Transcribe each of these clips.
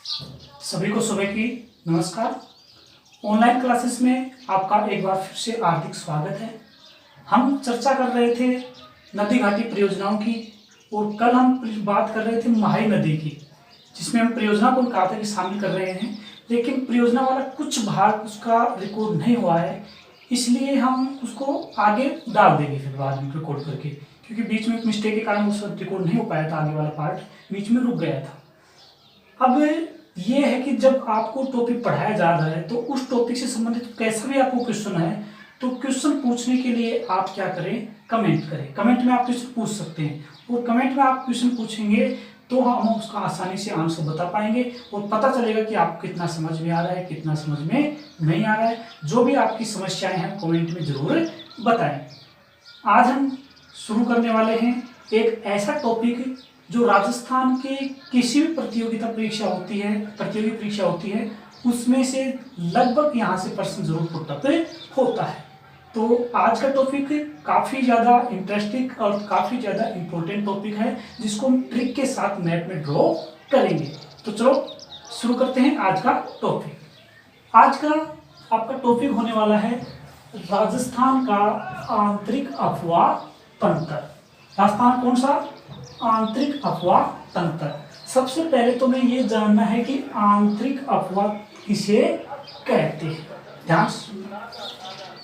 सभी को सुबह की नमस्कार। ऑनलाइन क्लासेस में आपका एक बार फिर से हार्दिक स्वागत है। हम चर्चा कर रहे थे नदी घाटी परियोजनाओं की और कल हम बात कर रहे थे माही नदी की, जिसमें हम परियोजना को कहा था कि शामिल कर रहे हैं, लेकिन परियोजना वाला कुछ भाग उसका रिकॉर्ड नहीं हुआ है, इसलिए हम उसको आगे डाल देंगे फिर बाद में रिकॉर्ड करके, क्योंकि बीच में एक मिस्टेक के कारण उसका रिकॉर्ड नहीं हो पाया था, आगे वाला पार्ट बीच में रुक गया था। अब ये है कि जब आपको टॉपिक पढ़ाया जा रहा है तो उस टॉपिक से संबंधित कैसा भी आपको क्वेश्चन है तो क्वेश्चन पूछने के लिए आप क्या करें, कमेंट करें। कमेंट में आप क्वेश्चन पूछ सकते हैं और कमेंट में आप क्वेश्चन पूछेंगे तो हम उसका आसानी से आंसर बता पाएंगे और पता चलेगा कि आपको कितना समझ में आ रहा है, कितना समझ में नहीं आ रहा है। जो भी आपकी समस्याएं हैं कमेंट में जरूर बताएं। आज हम शुरू करने वाले हैं एक ऐसा टॉपिक जो राजस्थान के किसी भी प्रतियोगी परीक्षा होती है उसमें से लगभग यहाँ से प्रश्न जरूर पुटअप होता है। तो आज का टॉपिक काफ़ी ज़्यादा इंटरेस्टिंग और काफ़ी ज़्यादा इम्पोर्टेंट टॉपिक है, जिसको हम ट्रिक के साथ मैप में ड्रॉ करेंगे। तो चलो शुरू करते हैं आज का टॉपिक। आज का आपका टॉपिक होने वाला है राजस्थान का आंतरिक अफवाह तंत्र। राजस्थान कौन सा? आंतरिक अफवाह तंत्र। सबसे पहले तो मैं ये जानना है कि आंतरिक अफवाह किसे कहते हैं। ध्यान,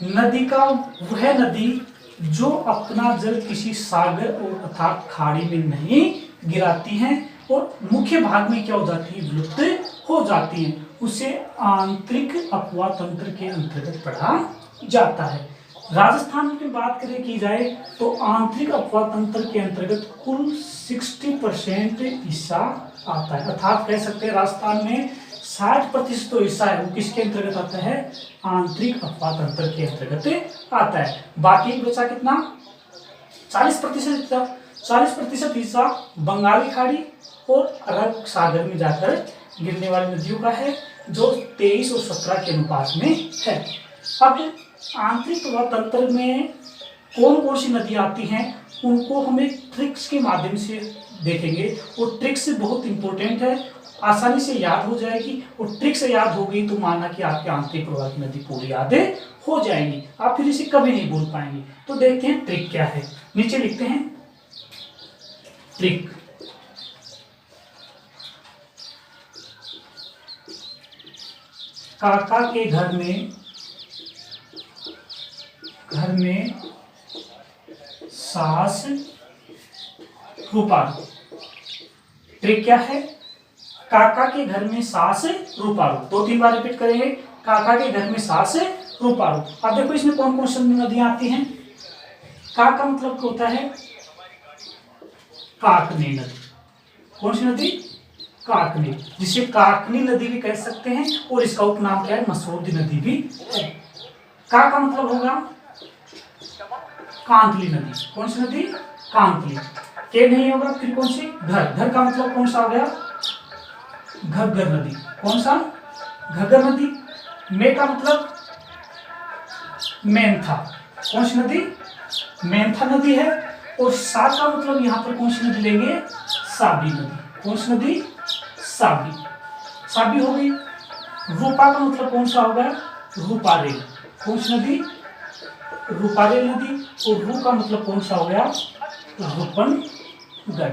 नदी का वह नदी जो अपना जल किसी सागर और अर्थात खाड़ी में नहीं गिराती हैं और मुख्य भाग में क्या हो जाती है, विलुप्त हो जाती हैं, उसे आंतरिक अफवाह तंत्र के अंतर्गत पढ़ा जाता है। राजस्थान में बात करें की जाए तो आंतरिक अफवाह तंत्र के अंतर्गत कुल 60% हिस्सा आता है, अर्थात कह सकते हैं राजस्थान में 60% तो हिस्सा है वो किसके अंतर्गत आता है, आंतरिक अफवाह तंत्र के अंतर्गत आता है। बाकी बचा कितना, 40% हिस्सा बंगाली खाड़ी और अरब सागर में जाकर गिरने वाली नदियों का है, जो 23 और 17 के अनुपात में है। अब आंतरिक अफवाह तंत्र में कौन कौन सी नदी आती हैं उनको हम एक ट्रिक्स के माध्यम से देखेंगे और ट्रिक्स बहुत इंपॉर्टेंट है, आसानी से याद हो जाएगी और ट्रिक से याद हो गई तो माना कि आपके आंतरिक प्रवाह की नदी पूरी याद हो जाएंगी, आप फिर इसे कभी नहीं भूल पाएंगे। तो देखते हैं ट्रिक क्या है, नीचे लिखते हैं ट्रिक। काका के घर में सास रूपारू। ट्रिक क्या है, काका के घर में सास रूपारू। 2-3 बार रिपीट करेंगे, काका के घर में सास रूपारू। अब देखो इसमें कौन कौन सी नदियां आती हैं। का मतलब होता है काकनी नदी। कौन सी नदी? काकनी, जिसे काकनी नदी भी कह सकते हैं और इसका उपनाम क्या है, मसोदी नदी भी है। का मतलब होगा कांतली नदी। कौन सी नदी? कांतली। के नहीं होगा, फिर कौन सी? घर का मतलब कौन सा हो गया, घग्गर नदी। कौन सा? घग्गर नदी। मे का मतलब मेंथा। कौन सी नदी? मेंथा नदी है। और सा का मतलब यहां पर कौन सी नदी लेंगे, साबी नदी। कौन सी नदी? साबी। साबी हो गई। रूपा का मतलब कौन सा होगा, रूपारेल। कौन सी नदी? रूपारेल नदी। और रू का मतलब कौन सा हो गया, रूपनगढ़।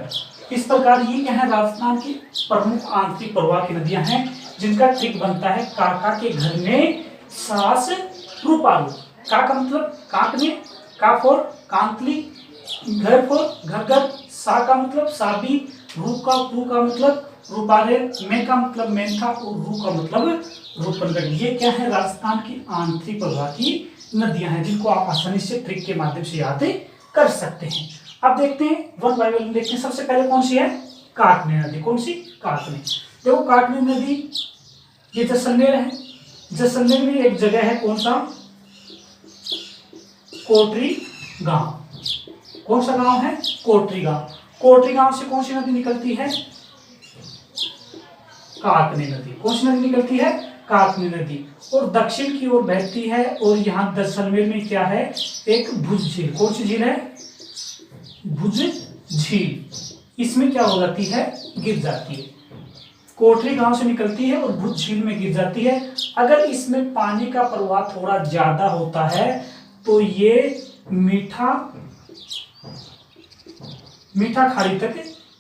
इस प्रकार ये क्या है, राजस्थान की प्रमुख आंतरिक प्रवाह की नदियां हैं जिनका ट्रिक बनता है काका के घर में सास रूपारू। का मतलब काकने, का फॉर कांतली, घर फॉर घग्गर, सा का मतलब साबी, रू का मतलब रूपारेल, मे का मतलब मेंथा और रू का मतलब रूपनगढ़। ये क्या है, राजस्थान की आंतरिक प्रवाह की नदियां हैं जिनको आप आसानी से ट्रिक के माध्यम से याद कर सकते हैं। अब देखते हैं वन बाय वन देखते हैं। सबसे पहले कौन सी है, काकनी नदी। कौन सी? काकनी। देखो काकनी नदी ये जैसलमेर है। जैसलमेर में एक जगह है, कौन सा, कोटरी गांव। कौन सा गांव है, कोटरी गांव। कोटरी गांव से कौन सी नदी निकलती है, काकनी नदी। कौन सी नदी निकलती है, काकनी नदी। और दक्षिण की ओर बहती है और यहाँ जैसलमेर में क्या है, एक भुज झील। कौन सी झील है, भुज झील। इसमें क्या हो जाती है, गिर जाती है। कोठरी गांव से निकलती है और भुज झील में गिर जाती है। अगर इसमें पानी का प्रवाह थोड़ा ज्यादा होता है तो ये मीठा खाड़ी तक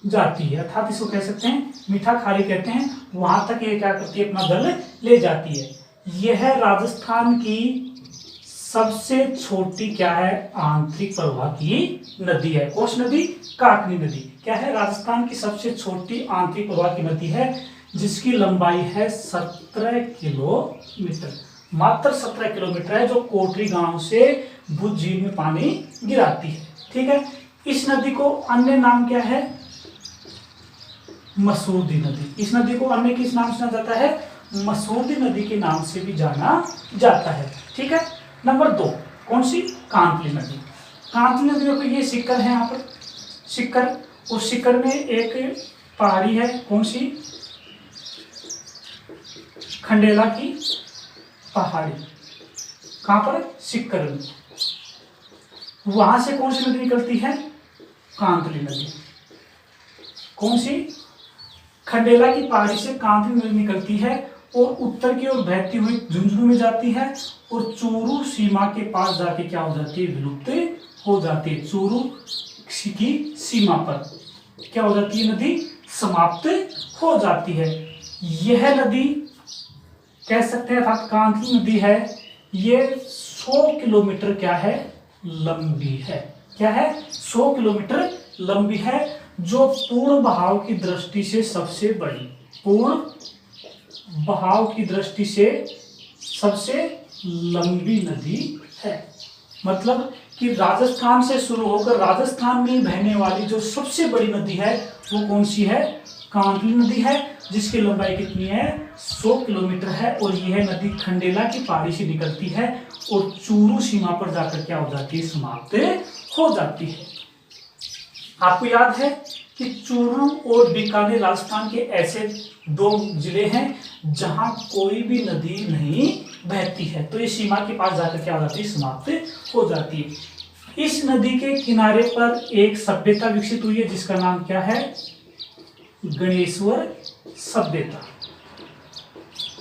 जाती है, अर्थात इसको कह सकते हैं मीठा खाड़ी कहते हैं। वहां तक ये क्या करती है, अपना दल ले जाती है। यह राजस्थान की सबसे छोटी क्या है, आंतरिक प्रवाह की नदी है। कौन सी नदी? काकनी नदी। क्या है? राजस्थान की सबसे छोटी आंतरिक प्रवाह की नदी है, जिसकी लंबाई है 17 किलोमीटर, मात्र 17 किलोमीटर है, जो कोठरी गांव से भुज झील में पानी गिराती है। ठीक है। इस नदी को अन्य नाम क्या है? मसूरदी नदी। इस नदी को अन्य किस नाम से जाना जाता है? मसूरदी नदी के नाम से भी जाना जाता है। ठीक है। नंबर 2 कौन सी? कांतली नदी। कांतली नदी देखो, ये सिक्कर है, यहाँ पर सिक्कर, उस सिक्कर में एक पहाड़ी है, कौन सी? खंडेला की पहाड़ी। कहां पर? सिक्कर में। वहां से कौन सी नदी निकलती है? कांतली नदी। कौन सी? खंडेला की पहाड़ी से कांतली नदी निकलती है और उत्तर की ओर बहती हुई झुंझुनू में जाती है और चूरू सीमा के पास जाके क्या हो जाती है? विलुप्त हो जाती है। चूरू की सीमा पर क्या हो जाती है? नदी समाप्त हो जाती है। यह नदी कह सकते हैं, अर्थात कांतली नदी है, ये 100 किलोमीटर क्या है? लंबी है। क्या है? 100 किलोमीटर लंबी है, जो पूर्ण बहाव की दृष्टि से सबसे बड़ी, पूर्ण बहाव की दृष्टि से सबसे लंबी नदी है। मतलब कि राजस्थान से शुरू होकर राजस्थान में बहने वाली जो सबसे बड़ी नदी है वो कौन सी है? कांतली नदी है, जिसकी लंबाई कितनी है? 100 किलोमीटर है। और यह नदी खंडेला की पहाड़ी से निकलती है और चूरू सीमा पर जाकर क्या हो जाती है? समाप्त हो जाती है। आपको याद है कि चूरू और बीकानेर राजस्थान के ऐसे 2 जिले हैं जहां कोई भी नदी नहीं बहती है, तो ये सीमा के पास जाकर क्या हो जाती है? समाप्त हो जाती है। इस नदी के किनारे पर एक सभ्यता विकसित हुई है, जिसका नाम क्या है? गणेश्वर सभ्यता।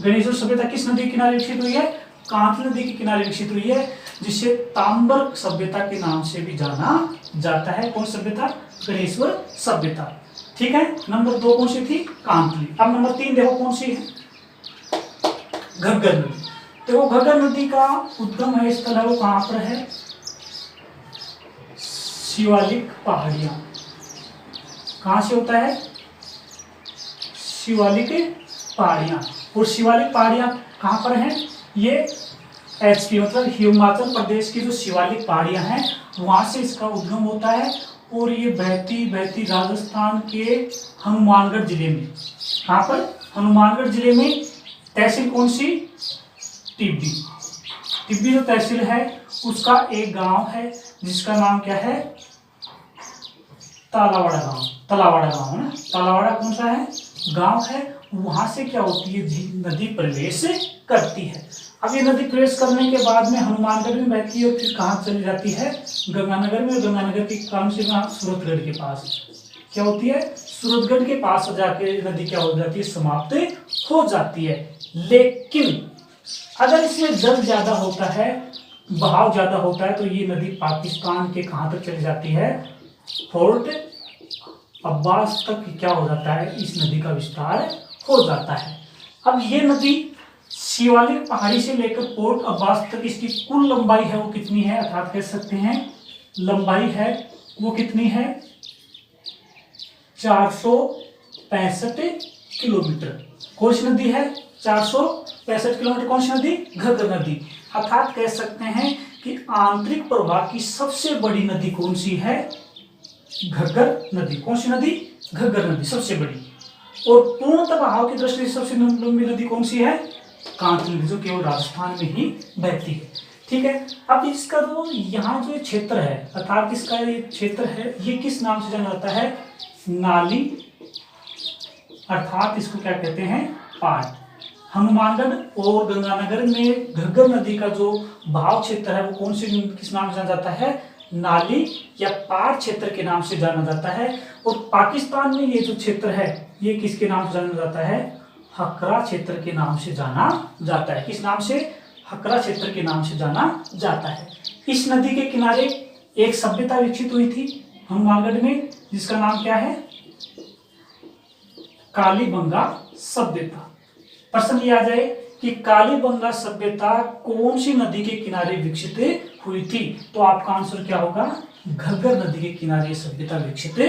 गणेश्वर सभ्यता किस नदी के किनारे विकसित हुई है? कांतली नदी के किनारे विकसित हुई है, जिसे ताम्बर सभ्यता के नाम से भी जाना जाता है। कौन सभ्यता? गणेश्वर सभ्यता। ठीक है। नंबर 2 कौन सी थी? कांतली। अब नंबर 3 देखो कौन सी है? घग्गर नदी। देखो घग्गर नदी का उद्गम है स्थल है वो कहां पर है? शिवालिक पहाड़ियां। कहां से होता है? शिवालिक पहाड़ियां। और शिवालिक पहाड़ियां कहां पर हैं? ये एचपी मतलब हिमाचल प्रदेश की जो शिवालिक पहाड़ियां हैं वहां से इसका उद्गम होता है और ये बहती बहती राजस्थान के हनुमानगढ़ जिले में, कहां पर? हनुमानगढ़ जिले में तहसील कौन सी? टिब्बी। टिब्बी जो तहसील है उसका एक गांव है जिसका नाम क्या है? तालावाड़ा गांव। तलावाड़ा गांव है ना। तालावाड़ा कौन सा है? गांव है। वहां से क्या होती है? नदी प्रवेश करती है। अब ये नदी प्रवेश करने के बाद में हनुमानगढ़ में बहती है और फिर कहाँ चली जाती है? गंगानगर में। गंगानगर के काम से वहाँ सूरतगढ़ के पास क्या होती है? सूरतगढ़ के पास जाके नदी क्या हो जाती है? समाप्त हो जाती है। लेकिन अगर इसमें जल ज्यादा होता है, बहाव ज्यादा होता है, तो ये नदी पाकिस्तान के कहाँ तक चली जाती है? फोर्ट अब्बास तक क्या हो जाता है? इस नदी का विस्तार हो जाता है। अब ये नदी शिवालिक पहाड़ी से लेकर पोर्ट अब्बास तक इसकी कुल लंबाई है वो कितनी है? अर्थात कह सकते हैं लंबाई है वो कितनी है? 465 किलोमीटर। कौन सी नदी है? 465 किलोमीटर। कौन सी नदी? घग्गर नदी। अर्थात कह सकते हैं कि आंतरिक प्रवाह की सबसे बड़ी नदी कौन सी है? घग्गर नदी। कौन सी नदी? घग्गर नदी सबसे बड़ी। और पूर्णतः बहाव की दृष्टि से सबसे लंबी नदी कौन सी है? कांतली नदी, जो केवल राजस्थान में ही बहती है। ठीक है। अब इसका जो यहाँ जो क्षेत्र है, अर्थात इसका ये क्षेत्र है, ये किस नाम से जाना जाता है? नाली, अर्थात इसको क्या कहते हैं? पाट। हनुमानगढ़ और गंगानगर में घग्गर नदी का जो बहाव क्षेत्र है वो कौन से किस नाम से जाना जाता है? नाली या पार क्षेत्र के नाम से जाना जाता है। और पाकिस्तान में ये जो क्षेत्र है ये किसके नाम से जाना जाता है? हकरा क्षेत्र के नाम से जाना जाता है। किस नाम से? हकरा क्षेत्र के नाम से जाना जाता है। इस नदी के किनारे एक सभ्यता विकसित हुई थी हनुमानगढ़ में, जिसका नाम क्या है? कालीबंगा सभ्यता। प्रश्न ये आ जाए कि कालीबंगा सभ्यता कौन सी नदी के किनारे विकसित हुई थी, तो आपका आंसर क्या होगा? घग्गर नदी के किनारे सभ्यता विकसित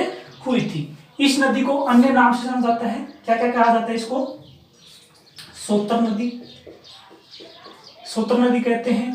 हुई थी। इस नदी को अन्य नाम से जाना जाता है, क्या क्या कहा जाता है इसको? सोतर नदी, सोतर नदी कहते हैं,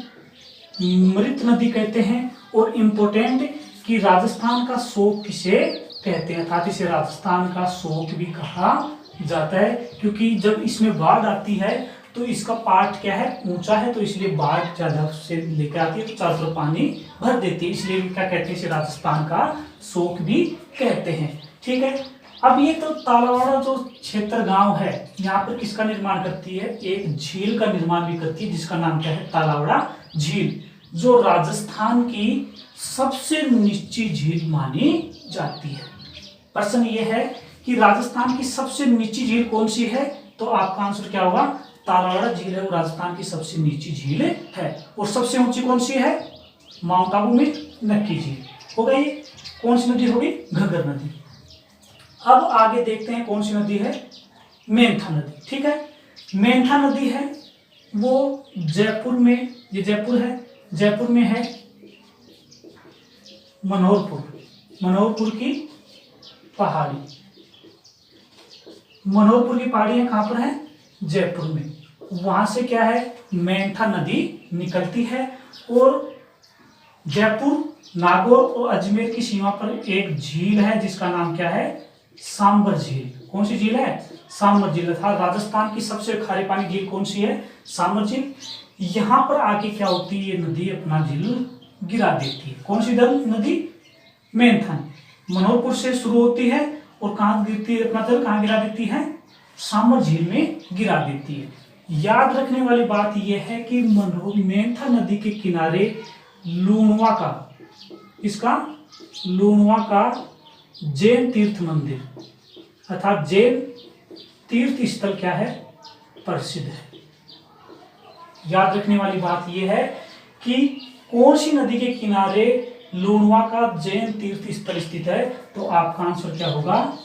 मृत नदी कहते हैं, और इम्पोर्टेंट कि राजस्थान का शोक किसे कहते हैं, अर्थात इसे राजस्थान का शोक भी कहा जाता है, क्योंकि जब इसमें बाढ़ आती है तो इसका पार्ट क्या है? ऊंचा है, तो इसलिए बाढ़ ज्यादा से लेकर आती है तो चारों तरफ पानी भर देती है, इसलिए क्या कहते हैं? इसे राजस्थान का शोक भी कहते हैं। ठीक है, अब ये तो तालावाड़ा जो क्षेत्र गांव है, यहाँ पर किसका निर्माण करती है? एक झील का निर्माण भी करती है, जिसका नाम क्या है? तालावाड़ा झील, जो राजस्थान की सबसे निचली झील मानी जाती है। प्रश्न ये है कि राजस्थान की सबसे निचली झील कौन सी है, तो आपका आंसर क्या होगा? तालावाड़ा झील है, वो राजस्थान की सबसे निचली झील है। और सबसे ऊंची कौन सी है? माउंट आबू में नक्की झील हो गई। कौन सी नदी होगी? घग्गर नदी। अब आगे देखते हैं कौन सी नदी है? मेंथा नदी। ठीक है, मेंथा नदी है वो जयपुर में, ये जयपुर है, जयपुर में है मनोहरपुर, मनोहरपुर की पहाड़ी, मनोहरपुर की पहाड़ियां कहां पर है? जयपुर में। वहां से क्या है? मेंथा नदी निकलती है, और जयपुर, नागौर और अजमेर की सीमा पर एक झील है जिसका नाम क्या है? सांबर झील। कौन सी झील है? सांबर झील। अर्थात राजस्थान की सबसे खारे पानी झील कौन सी है? सांबर झील। यहां पर आके क्या होती है? ये नदी अपना झील गिरा देती है। कौन सी नदी? मेंथा। मनोहरपुर से शुरू होती है और कहां गिरती है? अपना जल कहां गिरा देती है? सांबर झील में गिरा देती है। याद रखने वाली बात यह है कि मेंथा नदी के किनारे लूणवा का, इसका लूणवा का जैन तीर्थ मंदिर अर्थात जैन तीर्थ स्थल क्या है? प्रसिद्ध है। याद रखने वाली बात यह है कि कौन सी नदी के किनारे लूणवा का जैन तीर्थ स्थल स्थित है, तो आपका आंसर क्या होगा?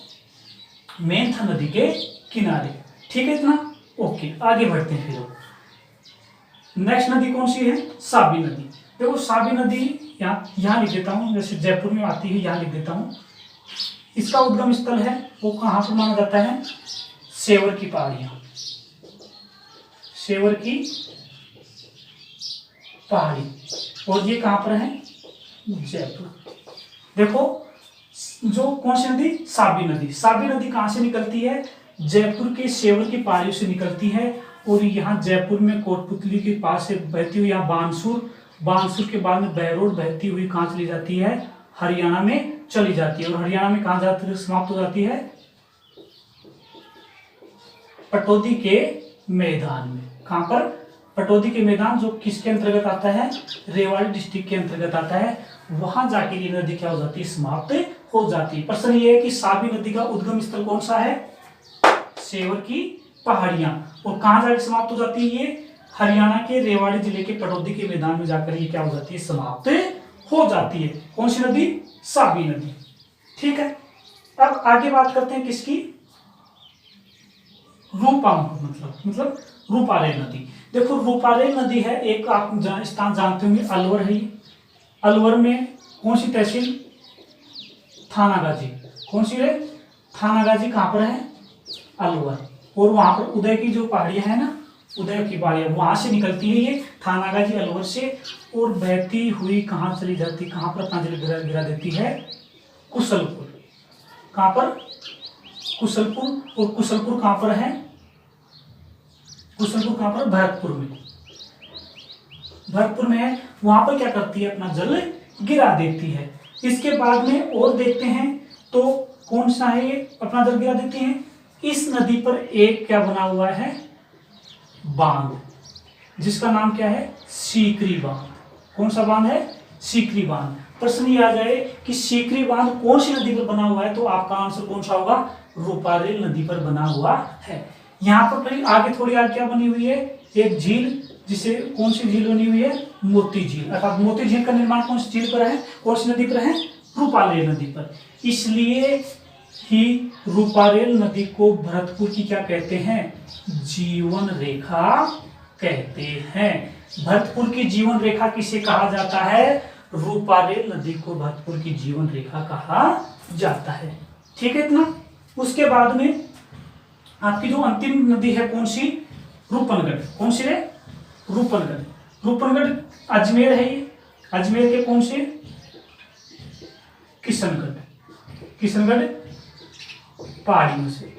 मेंथा नदी के किनारे। ठीक है इतना? ओके, आगे बढ़ते हैं फिर। नेक्स्ट नदी कौन सी है? साबी नदी। देखो साबी नदी यहाँ लिख देता हूँ, जैसे जयपुर में आती है यहाँ लिख देता हूँ। इसका उद्गम स्थल है वो कहाँ पर माना जाता है? सेवर की पहाड़ियां, सेवर की पहाड़ी। और ये कहां पर है? जयपुर। देखो जो कौन सी नदी? साबी नदी। साबी नदी कहां से निकलती है? जयपुर के सेवर की पहाड़ियों से निकलती है, और यहाँ जयपुर में कोटपुतली के पास से बहती हुई यहाँ बानसूर, बानसूर के बाद में बहरोड बहती हुई कहाँ चली जाती है? हरियाणा में चली जाती है। और हरियाणा में कहाँ जाती है? समाप्त हो जाती है? पटौदी के मैदान में। कहां पर? पटौदी के मैदान, जो किसके अंतर्गत आता है? रेवाड़ी डिस्ट्रिक्ट के अंतर्गत आता है। वहां जाके ये नदी क्या हो जाती है? समाप्त हो जाती है। प्रश्न ये है कि साबी नदी का उद्गम स्थल कौन सा है? सेवर की पहाड़ियां। और कहां जाकर समाप्त हो जाती है? ये हरियाणा के रेवाड़ी जिले के पटौदी के मैदान में जाकर ये क्या हो जाती है? समाप्त हो जाती है। कौन सी नदी? साबी नदी। ठीक है, अब आगे बात करते हैं किसकी? मतलब रूपारेल नदी। देखो रूपारेल नदी है एक, आप स्थान जानते होंगे, अलवर है। अलवर में कौन सी तहसील? थानागाजी। कौन सी है? थानागाजी। कहां पर है? अलवर। और वहां पर उदय की जो पहाड़ियां है ना, उदय की पहाड़ियां, वहां से निकलती है ये थानागाजी अलवर से, और बहती हुई कहां चली जाती? कहां पर अपना जल गिरा देती है? कुशलपुर। कहां पर? कुशलपुर। और कुशलपुर कहां पर है? कुशलपुर कहां पर? भरतपुर में। भरतपुर में है। वहां पर क्या करती है? अपना जल गिरा देती है। इसके बाद में और देखते हैं तो कौन सा है ये अपना जल गिरा देती है? इस नदी पर एक क्या बना हुआ है? बांध, जिसका नाम क्या है? सीकरी बांध। कौन सा बांध है? सीकरी बांध। प्रश्न ये आ जाए कि सीकरी बांध कौन सी नदी पर बना हुआ है, तो आपका आंसर कौन सा होगा, रूपारेल नदी पर बना हुआ है। यहाँ पर फिर आगे थोड़ी आगे क्या बनी हुई है, एक झील, जिसे कौन सी झील बनी हुई है, मोती झील, अर्थात मोती झील का निर्माण कौन सी झील पर है, कौन सी नदी पर है, रूपारेल नदी पर। इसलिए ही रूपारेल नदी को भरतपुर की क्या कहते हैं, जीवन रेखा कहते हैं। भरतपुर की जीवन रेखा किसे कहा जाता है, रूपारेल नदी को भरतपुर की जीवन रेखा कहा जाता है। ठीक है इतना। उसके बाद में आपकी जो अंतिम नदी है कौन सी, रूपनगढ़। कौन सी है, रूपनगढ़। रूपनगढ़ अजमेर है, ये अजमेर के कौन से, किशनगढ़। किशनगढ़ पहाड़ियों से,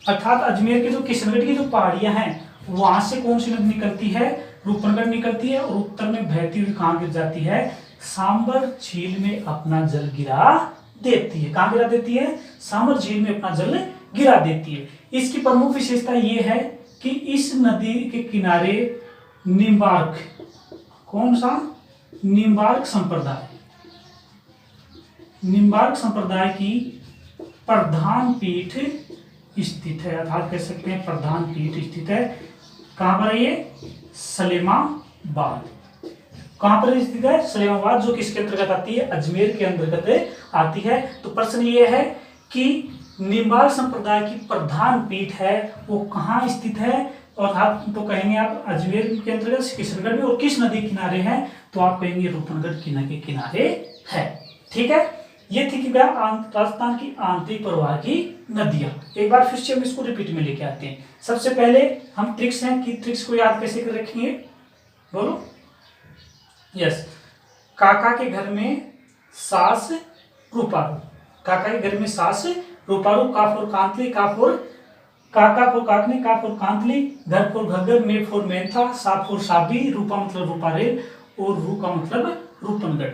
अर्थात अजमेर के जो किशनगढ़ की जो पहाड़ियां हैं वहां से कौन सी नदी निकलती है, रूपनगढ़ निकलती है, और उत्तर में बहती हुई कहां गिर जाती है, सांबर झील में अपना जल गिरा देती है। कहां गिरा देती है, सांबर झील में अपना जल गिरा देती है। इसकी प्रमुख विशेषता यह है कि इस नदी के किनारे निम्बार्क, कौन सा, निम्बार्क संप्रदाय, निम्बार्क संप्रदाय की प्रधान पीठ स्थित है, अर्थात कह सकते हैं प्रधान पीठ स्थित है। कहां पर है ये, सलेमाबाद। कहां पर स्थित है, सलेमाबाद, जो किसके अंतर्गत आती है, अजमेर के अंतर्गत आती है। तो प्रश्न ये है कि निम्बार्क संप्रदाय की प्रधान पीठ है वो कहाँ स्थित है, और आप तो कहेंगे आप अजमेर के अंतर्गत किशनगढ़ में, और किस नदी किनारे है, तो आप कहेंगे रूपनगढ़ के किनारे है। ठीक है, ये थी कि राजस्थान की आंतरिक प्रवाह की नदियां। एक बार फिर से हम इसको रिपीट में लेके आते हैं। सबसे पहले हम ट्रिक्स हैं कि ट्रिक्स को याद कैसे कर रखेंगे, बोलो। यस, काका के घर में सास रूपारू, काका के घर में सास रूपारू, का फॉर कांतली, का फॉर काका फॉर काकने, का फॉर कांतली, घर for Ghaggar, may for Mentha, सा फॉर साबी, रूपा मतलब रूपारेल, और रू का मतलब रूपनगढ़।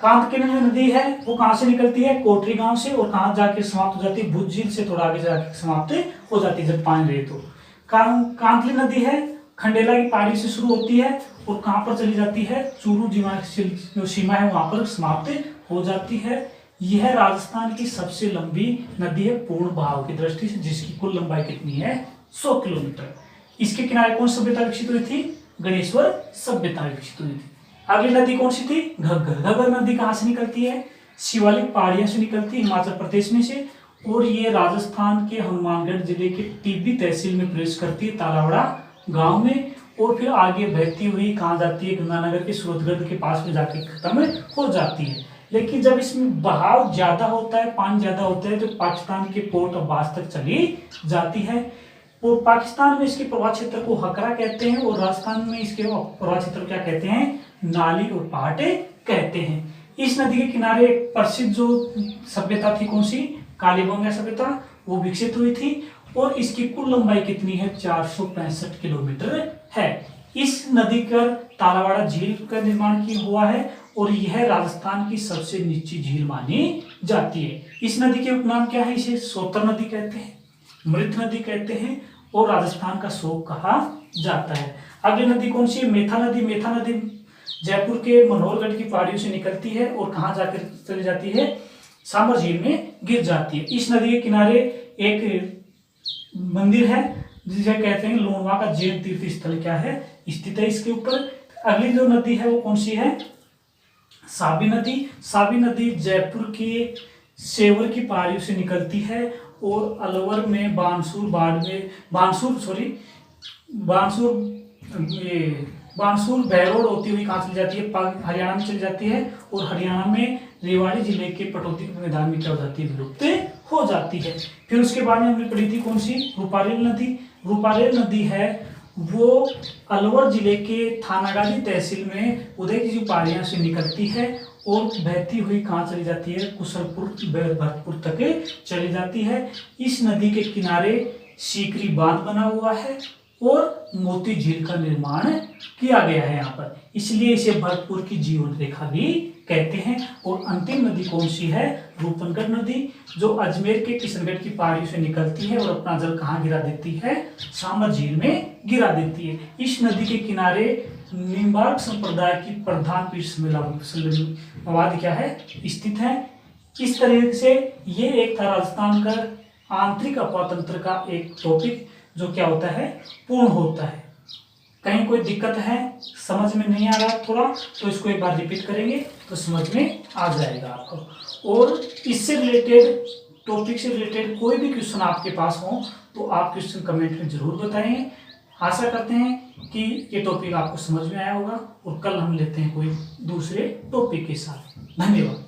कांत की नदी है वो कहां से निकलती है, कोटरी गांव से, और कहां जाके समाप्त हो जाती है, भुज झील से थोड़ा आगे जाके समाप्त हो जाती है जब पानी रहे तो। कांतली नदी है खंडेला की पहाड़ी से शुरू होती है और कहां पर चली जाती है, चूरू जो सीमा है वहां पर समाप्त हो जाती है। यह राजस्थान की सबसे लंबी नदी है पूर्ण बहाव की दृष्टि से, जिसकी कुल लंबाई कितनी है, 100 किलोमीटर। इसके किनारे कौन सभ्यता विकसित हुई थी, गणेश्वर सभ्यता विकसित हुई थी। अगली नदी कौन सी थी, घग्गर। घग्गर नदी कहां से निकलती है, शिवालिक पहाड़ियों से निकलती है, हिमाचल प्रदेश में से, और ये राजस्थान के हनुमानगढ़ जिले के टिब्बी तहसील में प्रवेश करती है तालावड़ा गांव में, और फिर आगे बहती हुई कहां जाती है, गंगानगर के सूरतगढ़ के पास में जाके खत्म हो जाती है। लेकिन जब इसमें बहाव ज्यादा होता है, पानी ज्यादा होता है, तो पाकिस्तान के पोर्ट अब्बास तक चली जाती है। और पाकिस्तान में इसके प्रवाह क्षेत्र को हकरा कहते हैं, और राजस्थान में इसके प्रवाह क्षेत्र क्या कहते हैं, नाली और पहाटे कहते हैं। इस नदी के किनारे प्रसिद्ध जो सभ्यता थी कौन सी, कालीबंगा सभ्यता, वो विकसित हुई थी, और इसकी कुल लंबाई कितनी है, 465 किलोमीटर है। इस नदी पर तालावाड़ा झील का निर्माण किया हुआ है, और यह राजस्थान की सबसे निचली झील मानी जाती है। इस नदी के उपनाम क्या है, इसे सोतर नदी कहते हैं, मृत नदी कहते हैं, और राजस्थान का शोक कहा जाता है। अगली नदी कौन सी है, मेथा नदी। मेथा नदी जयपुर के मनोहरगढ़ की पहाड़ियों से निकलती है और कहां जाकर चली जाती है, सांबर झील में गिर जाती है। इस नदी के किनारे एक मंदिर है जिसे कहते हैं लोनवा का जैन तीर्थ स्थल क्या है, स्थित है इसके ऊपर। अगली जो नदी है वो कौन सी है, साबी नदी। साबी नदी जयपुर के सेवर की पहाड़ियों से निकलती है और अलवर में बानसूर बहरोड होती हुई कहाँ चली जाती है, हरियाणा में चली जाती है, और हरियाणा में रेवाड़ी जिले के पटौदी मैदान में क्या हो जाती है, विलुप्त हो जाती है। फिर उसके बाद में हमने पढ़ी थी कौन सी, रूपारेल नदी। रूपारेल नदी है वो अलवर जिले के थानागाजी तहसील में उदय की जो पहाड़ियां से निकलती है और बहती हुई कहाँ चली जाती है, कुशलपुर भरतपुर तक चली जाती है। इस नदी के किनारे सीकरी बांध बना हुआ है और मोती झील का निर्माण किया गया है यहाँ पर, इसलिए इसे भरतपुर की जीवन रेखा भी कहते हैं। और अंतिम नदी कौन सी है, रूपनगढ़ नदी, जो अजमेर के किशनगढ़ की पहाड़ियों से निकलती है और अपना जल कहाँ गिरा देती है, सांबर झील में गिरा देती है। इस नदी के किनारे निम्बार्क संप्रदाय की प्रधान पीठ मवाद क्या है स्थित है। इस तरह से ये एक था राजस्थान का आंतरिक अपातंत्र का एक टॉपिक जो क्या होता है पूर्ण होता है। कहीं कोई दिक्कत है, समझ में नहीं आ रहा थोड़ा, तो इसको एक बार रिपीट करेंगे तो समझ में आ जाएगा आपको। और इससे रिलेटेड टॉपिक से रिलेटेड कोई भी क्वेश्चन आपके पास हो तो आप क्वेश्चन कमेंट में जरूर बताएं। आशा करते हैं कि ये टॉपिक आपको समझ में आया होगा और कल हम लेते हैं कोई दूसरे टॉपिक के साथ। धन्यवाद।